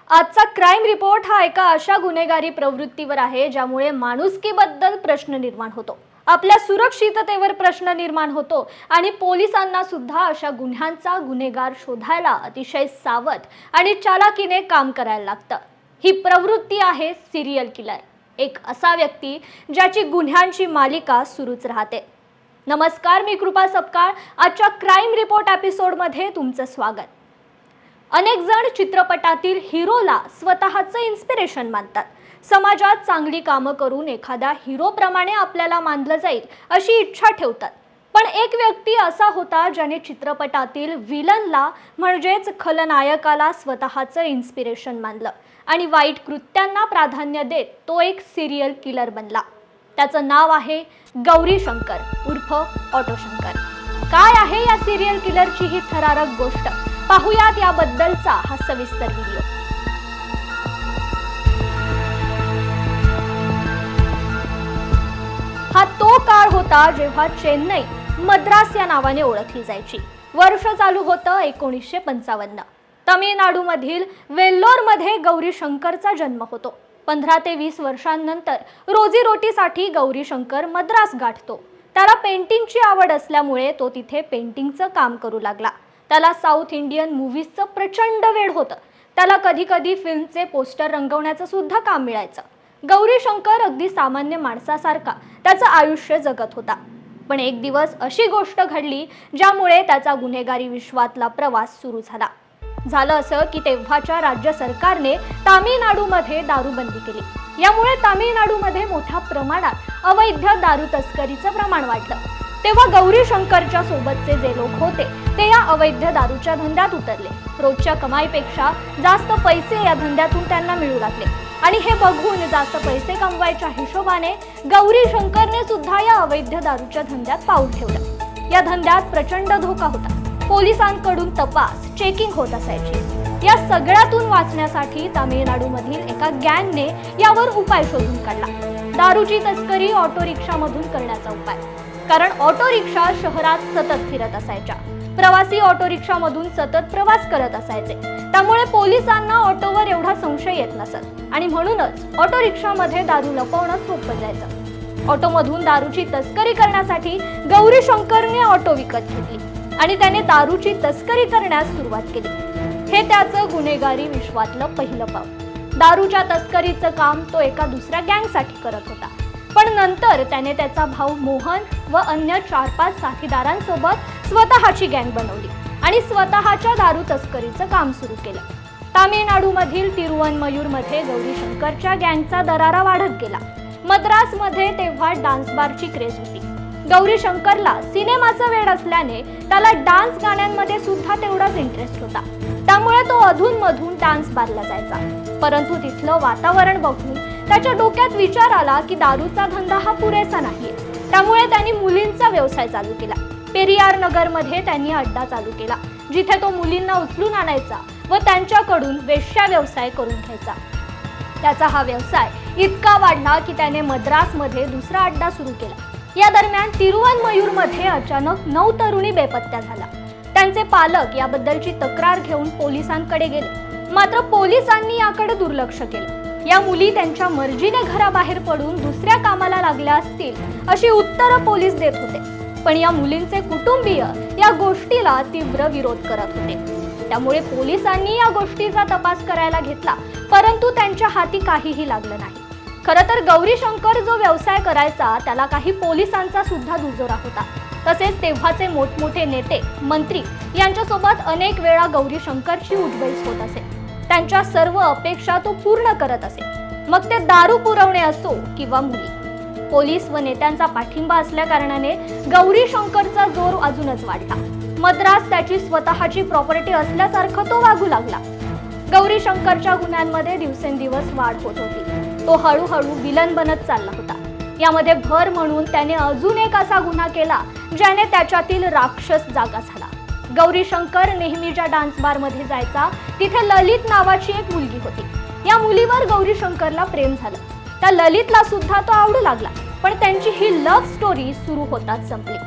आजचा crime report हा एका अशा गुन्हेगारी प्रवृत्तीवर आहे ज्यामुळे माणुसकीबद्दल प्रश्न निर्माण होतो, आपल्या सुरक्षिततेवर प्रश्न निर्माण होतो आणि पोलिसांना सुद्धा अशा गुन्ह्यांचा गुन्हेगार शोधायला अतिशय सावध आणि चालाकीने काम करायला लागतं। ही प्रवृत्ती आहे सिरियल किलर, एक असा व्यक्ती ज्याची गुन्ह्यांची मालिका सुरूच राहते। नमस्कार, मी कृपा सपकाळ। आजच्या क्राईम रिपोर्ट एपिसोडमध्ये तुमचं स्वागत। अनेक जण चित्रपटातील हिरोला स्वतःचं इन्स्पिरेशन मानतात। समाजात चांगली कामं करून एखाद्या हिरोप्रमाणे आपल्याला मानलं जाईल अशी इच्छा ठेवतात। पण एक व्यक्ती असा होता ज्याने चित्रपटातील विलनला म्हणजेच खलनायकाला स्वतःचं इन्स्पिरेशन मानलं आणि वाईट कृत्यांना प्राधान्य देत तो एक सिरियल किलर बनला। त्याचं नाव आहे गौरी शंकर उर्फ ऑटो शंकर। काय आहे या सिरियल किलरची ही थरारक गोष्ट, पाहुयात याबद्दलचा हा सविस्तर व्हिडिओ। हा तो काळ होता जेव्हा चेन्नई मद्रास या नावाने ओळखली जायची। वर्ष चालू होतं 1955। तामिळनाडूमधील वेल्लोरमध्ये गौरी शंकरचा जन्म होतो। 15 ते 20 वर्षांनंतर रोजीरोटीसाठी गौरी शंकर मद्रास गाठतो। त्याला पेंटिंगची आवड असल्यामुळे तो तिथे पेंटिंगचं काम करू लागला। त्याला साऊथ इंडियन मूव्हीजचं प्रचंड वेड होतं। त्याला कधी कधी फिल्मचे पोस्टर रंगवण्याचं सुद्धा काम मिळायचं। गौरी शंकर अगदी सामान्य माणसासारखा त्याचं आयुष्य जगत होता। पण एक दिवस अशी गोष्ट घडली ज्यामुळे त्याचा गुन्हेगारी विश्वातला प्रवास सुरू झाला। झालं असं की तेव्हाच्या राज्य सरकारने तामिळनाडूमध्ये दारूबंदी केली। यामुळे तामिळनाडूमध्ये मोठ्या प्रमाणात अवैध दारू तस्करीचं प्रमाण वाढलं। तेव्हा गौरी शंकरच्या सोबतचे जे लोक होते ते या अवैध दारूच्या धंद्यात उतरले। रोजच्या कमाईपेक्षा जास्त पैसे या धंद्यातून त्यांना मिळू लागले आणि हे बघून जास्त पैसे कमवायच्या हिशोबाने गौरी शंकरने सुद्धा या अवैध दारूच्या धंद्यात पाऊल ठेवलं। या धंद्यात प्रचंड धोका होता। पोलिसांकडून तपास चेकिंग होत असायची। या सगळ्यातून वाचण्यासाठी तामिळनाडूमधील एका गँगने यावर उपाय शोधून काढला। दारूची तस्करी ऑटो रिक्षामधून करण्याचा उपाय। कारण ऑटो रिक्षा शहरात सतत फिरत असायच्या। प्रवासी ऑटो रिक्षामधून सतत प्रवास करत असायचे, त्यामुळे पोलिसांना ऑटोवर एवढा संशय येत नसत आणि म्हणूनच ऑटो रिक्षामध्ये दारू लपवणं सोपं जायचं। ऑटोमधून दारूची तस्करी करण्यासाठी गौरी शंकरने ऑटो विकत घेतली आणि त्याने दारूची तस्करी करण्यास सुरुवात केली। हे त्याचं गुन्हेगारी विश्वातलं पहिलं पाऊल। दारूच्या तस्करीचं काम तो एका दुसऱ्या गँगसाठी करत होता, पण नंतर त्याने त्याचा भाऊ मोहन व अन्य 4-5 साथीदारांसोबत स्वतःची गँग बनवली आणि स्वतःच्या दारू तस्करीचं काम सुरू केलं। तामिळनाडूमधील तिरुवनमयूरमध्ये गौरी शंकरच्या गँगचा दरारा वाढत गेला। मद्रासमध्ये तेव्हा डान्स बारची क्रेज होती। गौरी शंकरला सिनेमाचं वेड असल्याने त्याला डान्स गाण्यांमध्ये सुद्धा तेवढाच इंटरेस्ट होता, त्यामुळे तो अधूनमधून डान्स बारला जायचा। परंतु तिथलं वातावरण बघून त्याच्या डोक्यात विचार आला की दारूचा धंदा हा पुरेसा नाहीये, त्यामुळे त्यांनी मुलींचा व्यवसाय चालू केला। पेरियार नगरमध्ये त्यांनी अड्डा चालू केला, जिथे तो मुलींना उचलून आणायचा व त्यांच्याकडून वेश्या व्यवसाय करून घ्यायचा। त्याचा हा व्यवसाय इतका वाढला की त्याने मद्रासमध्ये दुसरा अड्डा सुरू केला। या दरम्यान तिरुवनमयूरमध्ये अचानक 9 तरुणी बेपत्ता झाला। त्यांचे पालक याबद्दलची तक्रार घेऊन पोलिसांकडे गेले, मात्र पोलिसांनी याकडे दुर्लक्ष केलं। या मुली त्यांच्या मर्जीने घराबाहेर पडून दुसऱ्या कामाला लागल्या असतील अशी उत्तरं पोलीस देत होते, पण या मुलींचे कुटुंबीय या गोष्टीला तीव्र विरोध करत होते। त्यामुळे पोलिसांनी या गोष्टीचा तपास करायला घेतला, परंतु त्यांच्या हाती काहीही लागलं नाही। खरं तर गौरी शंकर जो व्यवसाय करायचा त्याला काही पोलिसांचा सुद्धा दुजोरा होता। तसेच तेव्हाचे मोठमोठे नेते मंत्री यांच्यासोबत अनेक वेळा गौरी शंकरची उठबैस होत असे। त्यांच्या सर्व अपेक्षा तो पूर्ण करत असे, मग ते दारू पुरवणे असो किंवा मुली। पोलीस व नेत्यांचा पाठिंबा असल्या कारणाने गौरी शंकरचा जोर अजूनच वाढला। मद्रास त्याची स्वतःची प्रॉपर्टी असल्यासारखं तो वागू लागला। गौरी शंकरच्या गुन्ह्यांमध्ये दिवसेंदिवस वाढ होत होती। तो हळूहळू विलन बनत चालला होता। यामध्ये भर म्हणून त्याने अजून एक असा गुन्हा केला ज्याने त्याच्यातील राक्षस जागा झाला। गौरी शंकर नेहमी ज्या डान्स बारमध्ये जायचा तिथे ललित नावाची एक मुलगी होती। या मुलीवर गौरी शंकरला प्रेम झालं। त्या ललितला सुद्धा तो आवडू लागला, पण त्यांची ही लव्ह स्टोरी सुरू होताच संपली।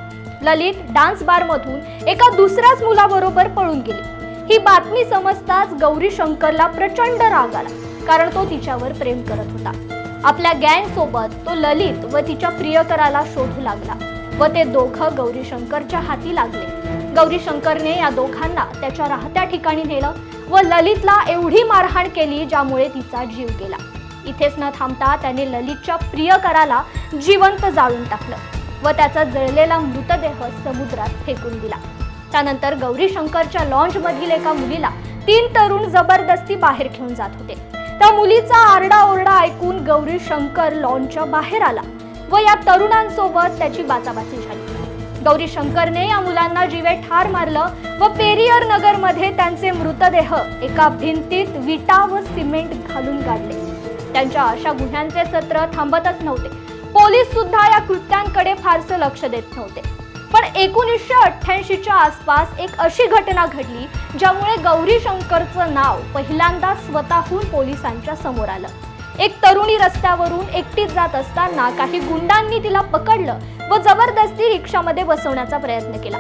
ललित डान्स बारमधून एका दुसऱ्याच मुलाबरोबर पळून गेली। ही बातमी समजताच गौरी शंकरला प्रचंड राग आला, कारण तो तिच्यावर प्रेम करत होता. आपल्या गँग सोबत तो ललित व तिच्या प्रियकराला शोधू लागला व ते दोघं गौरी शंकरच्या हाती लागले. गौरी शंकरने या दोघांना त्याच्या राहत्या ठिकाणी नेलं व ललितला एवढी मारहाण केली ज्यामुळे तिचा जीव गेला. इथेच न थांबता त्याने ललितच्या प्रियकराला जिवंत जाळून टाकलं व त्याचा जळलेला मृतदेह समुद्रात फेकून दिला. त्यानंतर गौरी शंकरच्या लॉन्ज मधील एका मुलीला 3 तरुण जबरदस्ती बाहेर घेऊन जात होते. त्या मुलीचा आरडाओरडा ऐकून गौरी शंकर लॉन्जच्या बाहेर आला व या तरुणांसोबत त्याची बाचाबाची झाली. गौरी शंकरने या मुलांना जीवे ठार मारलं व पेरियर नगर मध्ये त्यांचे मृतदेह एका भिंतीत विटा व सिमेंट घालून गाडले. त्यांच्या अशा गुन्ह्यांचे सत्र थांबतच नव्हते. पोलीस सुद्धा या कृत्यांकडे फारसं लक्ष देत नव्हते. पण 1988च्या आसपास एक अशी घटना घडली ज्यामुळे गौरी शंकरचं नाव पहिल्यांदा स्वतःहून पोलिसांच्या समोर आलं. एक तरुणी रस्त्यावरून एकटीच जात असताना काही गुंडांनी तिला पकडलं व जबरदस्ती रिक्षामध्ये बसवण्याचा प्रयत्न केला.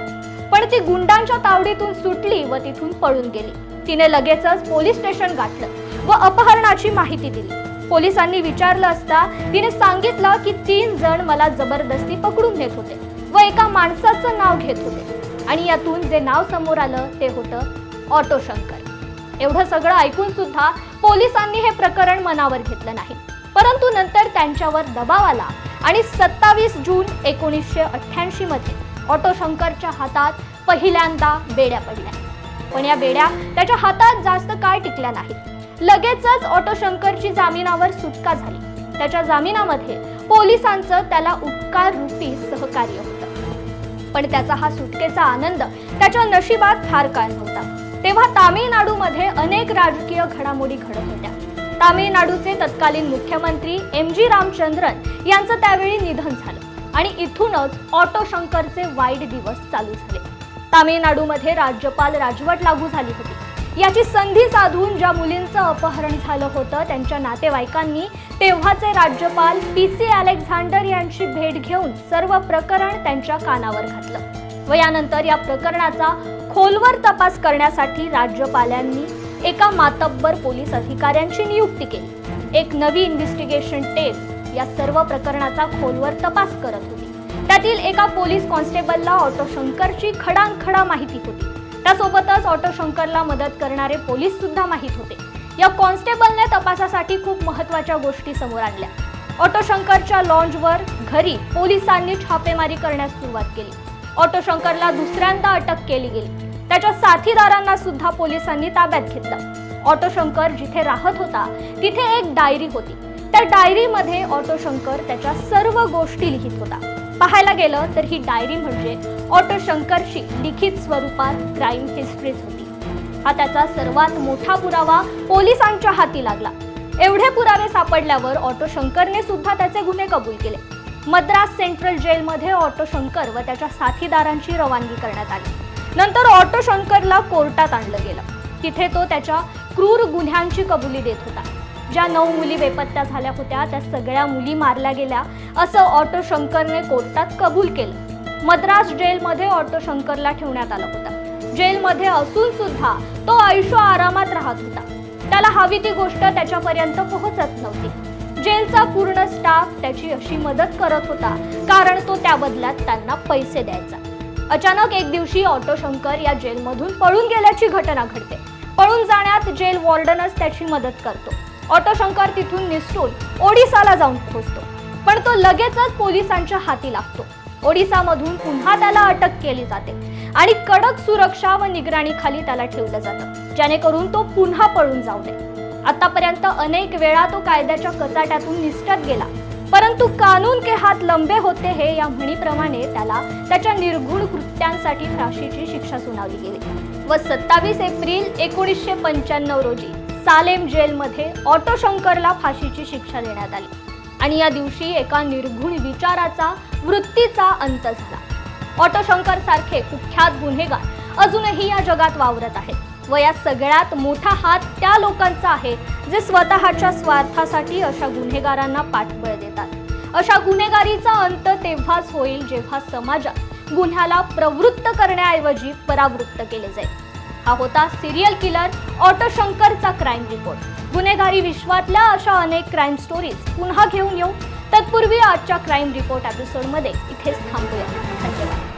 पण ती गुंडांच्या तावडीतून सुटली व तिथून पळून गेली. तिने लगेचच पोलीस स्टेशन गाठलं व अपहरणाची माहिती दिली. पोलिसांनी विचारलं असता तिने सांगितलं की 3 जण मला जबरदस्ती पकडून नेत होते व एका माणसाचं नाव घेत होते आणि यातून जे नाव समोर आलं ते होतं ऑटो शंकर. एवढं सगळं ऐकून सुद्धा पोलिसांनी हे प्रकरण मनावर घेतलं नाही. परंतु नंतर त्यांच्यावर दबाव आला आणि 27 जून 1988 मध्ये ऑटो शंकरच्या हातात पहिल्यांदा बेड्या पडल्या. पण या बेड्या त्याच्या हातात जास्त काळ टिकल्या नाहीत. लगेचच ऑटो शंकरची जामिनावर सुटका झाली. त्याच्या जामिनामध्ये पोलिसांचं त्याला उपकार रूपी सहकार्य होतं. पण त्याचा हा सुटकेचा आनंद त्याच्या नशिबात फार काळ नव्हता. तेव्हा तामिळनाडूमध्ये अनेक राजकीय घडामोडी घडत होत्या. तामिळनाडूचे तत्कालीन मुख्यमंत्री MG रामचंद्रन यांचं त्यावेळी निधन झालं आणि इथूनच ऑटो शंकरचे वाईट दिवस चालू झाले. तामिळनाडूमध्ये राज्यपाल राजवट लागू झाली होती. याची संधी साधून ज्या मुलींचं अपहरण झालं होतं त्यांच्या नातेवाईकांनी तेव्हाचे राज्यपाल PC अलेक्झांडर यांची भेट घेऊन सर्व प्रकरण त्यांच्या कानावर घातलं व यानंतर या प्रकरणाचा खोलवर तपास करण्यासाठी राज्यपालांनी एका मातब्बर पोलीस अधिकाऱ्यांची नियुक्ती केली. एक नवी इन्व्हेस्टिगेशन टीम या सर्व प्रकरणाचा खोलवर तपास करत होती. त्यातील एका पोलीस कॉन्स्टेबलला ऑटो शंकरची खडानखडा माहिती होती. त्यासोबतच ऑटो शंकरला मदत करणारे पोलीस सुद्धा माहित होते. या कॉन्स्टेबलने तपासासाठी खूप महत्त्वाच्या गोष्टी समोर आणल्या. ऑटो शंकरच्या लॉन्जवर घरी पोलिसांनी छापेमारी करण्यास सुरुवात केली. ऑटो शंकरला दुसऱ्यांदा अटक केली गेली. त्याच्या साथीदारांना सुद्धा पोलिसांनी ताब्यात घेतलं. ऑटो शंकर जिथे राहत होता तिथे एक डायरी होती. त्या डायरीमध्ये ऑटो शंकर त्याच्या सर्व गोष्टी लिहित होता. पाहायला गेलं तर ही डायरी म्हणजे ऑटो शंकरची लिखित स्वरूपात क्राईम हिस्ट्रीज होती. हा त्याचा सर्वात मोठा पुरावा पोलिसांच्या हाती लागला. एवढे पुरावे सापडल्यावर ऑटो शंकरने सुद्धा त्याचे गुन्हे कबूल केले. मद्रास सेंट्रल जेलमध्ये ऑटो शंकर व त्याच्या साथीदारांची रवानगी करण्यात आली. नंतर ऑटो शंकरला कोर्टात आणलं गेलं. तिथे तो त्याच्या क्रूर गुन्ह्यांची कबुली देत होता. ज्या 9 मुली बेपत्ता झाल्या होत्या त्या सगळ्या मुली मारल्या गेल्या असं ऑटो शंकरने कोर्टात कबूल केलं. मद्रास जेलमध्ये ऑटो शंकरला ठेवण्यात आलं होतं. जेलमध्ये असून सुद्धा तो आयुष्य आरामात राहत होता. त्याला हवी ती गोष्ट त्याच्यापर्यंत पोहोचत नव्हती. जेलचा पूर्ण स्टाफ त्याची अशी मदत करत होता कारण तो त्या बदल्यात त्यांना पैसे द्यायचा. अचानक एक दिवशी ऑटो शंकर या जेलमधून पळून गेल्याची घटना घडते. पळून जाण्यात जेल वॉर्डनच त्याची मदत करतो. ऑटो शंकर तिथून निसटून ओडिसाला जाऊन पोहोचतो. पण तो लगेचच पोलिसांच्या हाती लागतो. ओडिसामधून पुन्हा त्याला अटक केली जाते आणि कडक सुरक्षा व निगराणीखाली त्याला ठेवलं जातं जेणेकरून तो पुन्हा पळून जाऊ नये. आतापर्यंत अनेक वेळा तो कायद्याच्या कचाट्यातून निसटत गेला, परंतु कानून के हात लंबे होते हे या म्हणीप्रमाणे त्याला त्याच्या निर्घुण कृत्यांसाठी फाशीची शिक्षा सुनावली गेली व 27 एप्रिल 1995 रोजी सालेम जेलमध्ये ऑटो शंकरला फाशीची शिक्षा देण्यात आली आणि या दिवशी एका निर्घुण विचाराचा वृत्तीचा अंत झाला. ऑटो शंकर सारखे कुख्यात गुन्हेगार अजूनही या जगात वावरत आहेत व या सगळ्यात मोठा हात त्या लोकांचा आहे जे स्वतःच्या स्वार्थासाठी अशा गुन्हेगारांना पाठबळ देतात. अशा गुन्हेगारीचा अंत तेव्हाच होईल जेव्हा समाजात गुन्ह्याला प्रवृत्त करण्याऐवजी परावृत्त केले जाईल. हा होता सिरियल किलर ऑटो शंकरचा क्राईम रिपोर्ट। गुन्हेगारी विश्वातल्या अशा अनेक क्राईम स्टोरीज पुन्हा घेऊन येऊ। तत्पूर्वी आजच्या क्राईम रिपोर्ट एपिसोडमध्ये इथेच थांबूया। धन्यवाद।